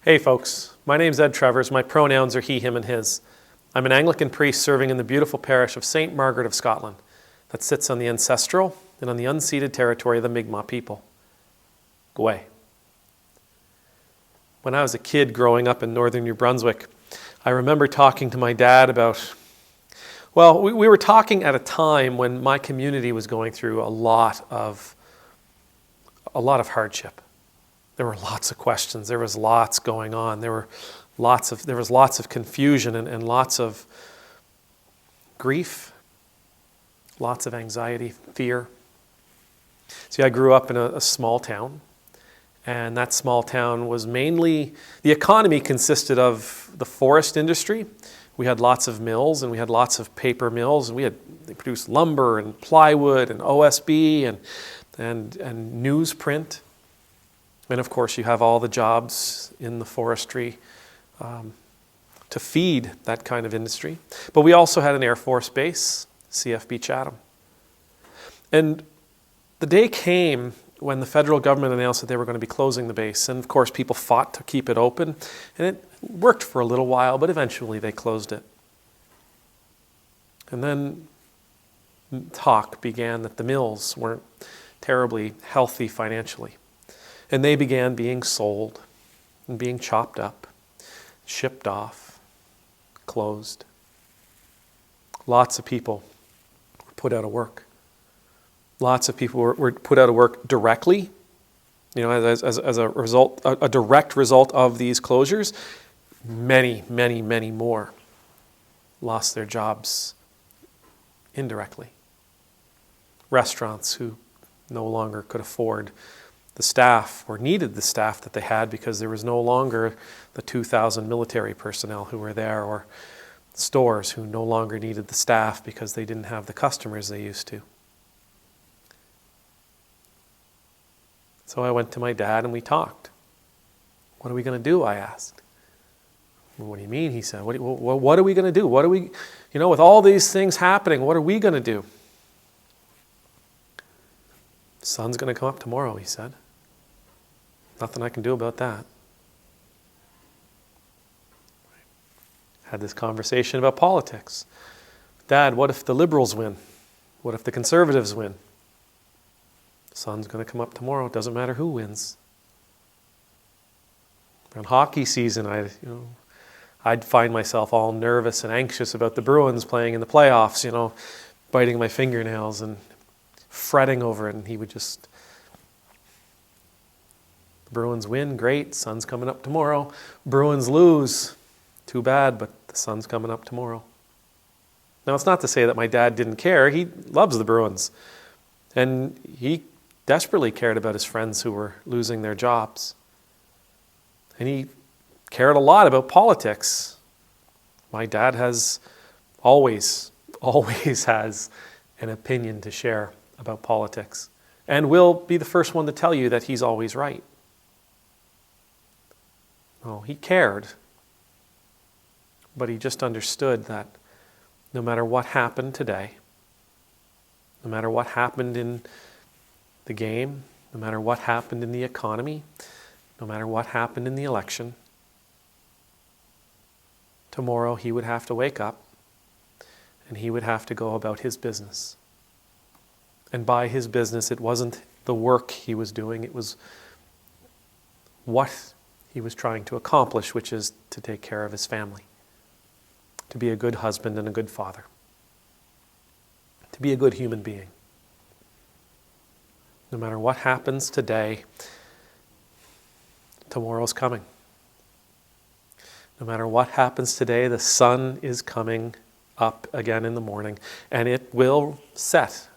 Hey folks, my name's Ed Travers. My pronouns are he, him, and his. I'm an Anglican priest serving in the beautiful parish of St. Margaret of Scotland that sits on the ancestral and on the unceded territory of the Mi'kmaq people. Gwe. When I was a kid growing up in northern New Brunswick, I remember talking to my dad about, we were talking at a time when my community was going through a lot of hardship. There were lots of questions. There was lots going on. There was lots of confusion and lots of grief, lots of anxiety, fear. See, I grew up in a small town, and that small town was mainly, the economy consisted of the forest industry. We had lots of mills, and we had lots of paper mills, and they produced lumber and plywood and OSB and newsprint. And of course, you have all the jobs in the forestry to feed that kind of industry. But we also had an Air Force base, CFB Chatham. And the day came when the federal government announced that they were going to be closing the base. And of course, people fought to keep it open. And it worked for a little while, but eventually they closed it. And then talk began that the mills weren't terribly healthy financially. And they began being sold and being chopped up, shipped off, closed. Lots of people were put out of work. Lots of people were put out of work directly, as a result, a direct result of these closures. Many, many, many more lost their jobs indirectly. Restaurants who no longer could afford the staff or needed the staff that they had because there was no longer the 2,000 military personnel who were there, or stores who no longer needed the staff because they didn't have the customers they used to. So I went to my dad and we talked. What are we going to do? I asked. Well, what do you mean? He said. What are we going to do? What are we, with all these things happening, what are we going to do? The sun's going to come up tomorrow, he said. Nothing I can do about that. Had this conversation about politics. Dad, what if the Liberals win? What if the Conservatives win? The sun's going to come up tomorrow. It doesn't matter who wins. Around hockey season, I'd find myself all nervous and anxious about the Bruins playing in the playoffs, biting my fingernails and fretting over it, and he would just, Bruins win, great, sun's coming up tomorrow. Bruins lose, too bad, but the sun's coming up tomorrow. Now, it's not to say that my dad didn't care. He loves the Bruins. And he desperately cared about his friends who were losing their jobs. And he cared a lot about politics. My dad has always has an opinion to share about politics, and will be the first one to tell you that he's always right. Oh, he cared, but he just understood that no matter what happened today, no matter what happened in the game, no matter what happened in the economy, no matter what happened in the election, tomorrow he would have to wake up and he would have to go about his business. And by his business, it wasn't the work he was doing, it was what he was trying to accomplish, which is to take care of his family, to be a good husband and a good father, to be a good human being. No matter what happens today, tomorrow's coming. No matter what happens today, the sun is coming up again in the morning, and it will set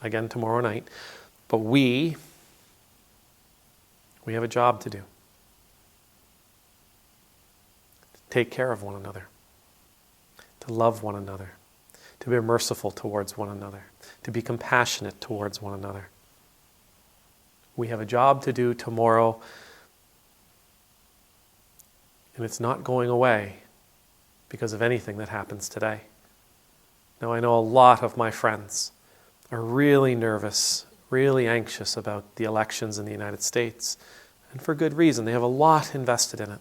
again tomorrow night. But we have a job to do. To take care of one another. To love one another. To be merciful towards one another. To be compassionate towards one another. We have a job to do tomorrow, and it's not going away because of anything that happens today. Now, I know a lot of my friends are really nervous, really anxious about the elections in the United States, and for good reason. They have a lot invested in it.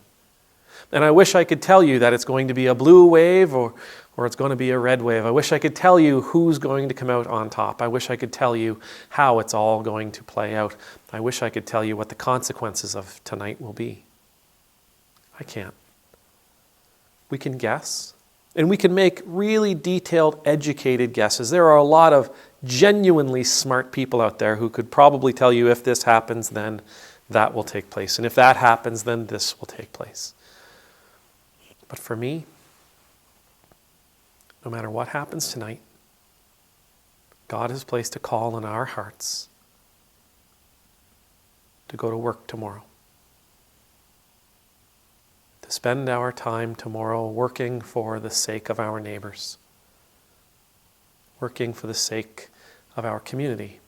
And I wish I could tell you that it's going to be a blue wave or it's going to be a red wave. I wish I could tell you who's going to come out on top. I wish I could tell you how it's all going to play out. I wish I could tell you what the consequences of tonight will be. I can't. We can guess, and we can make really detailed, educated guesses. There are a lot of genuinely smart people out there who could probably tell you if this happens, then that will take place. And if that happens, then this will take place. But for me, no matter what happens tonight, God has placed a call in our hearts to go to work tomorrow. To spend our time tomorrow working for the sake of our neighbors, working for the sake of our community,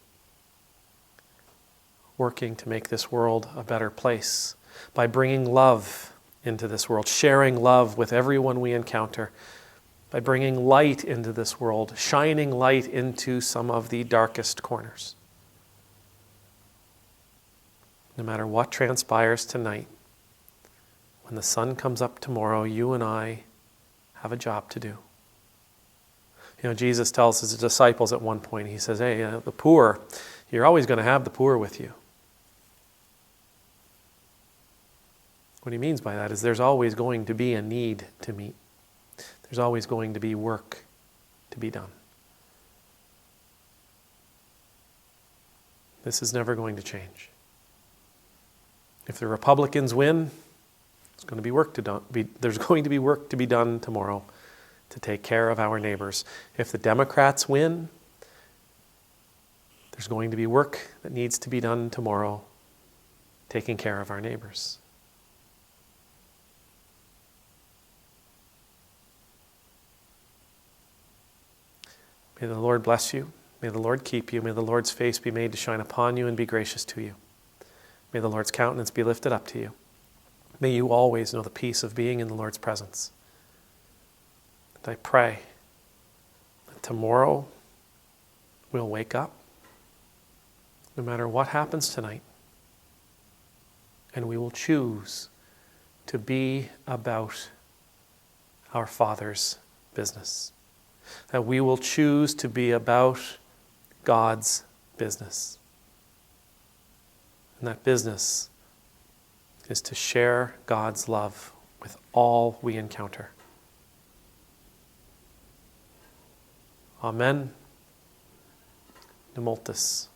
working to make this world a better place by bringing love into this world, sharing love with everyone we encounter, by bringing light into this world, shining light into some of the darkest corners. No matter what transpires tonight, when the sun comes up tomorrow, you and I have a job to do. You know, Jesus tells his disciples at one point, he says, hey, the poor, you're always going to have the poor with you. What he means by that is there's always going to be a need to meet. There's always going to be work to be done. This is never going to change. If the Republicans win, there's going to be work to be done tomorrow to take care of our neighbors. If the Democrats win, there's going to be work that needs to be done tomorrow taking care of our neighbors. May the Lord bless you. May the Lord keep you. May the Lord's face be made to shine upon you and be gracious to you. May the Lord's countenance be lifted up to you. May you always know the peace of being in the Lord's presence. And I pray that tomorrow we'll wake up, no matter what happens tonight, and we will choose to be about our Father's business. That we will choose to be about God's business. And that business is to share God's love with all we encounter. Amen. Nemultus.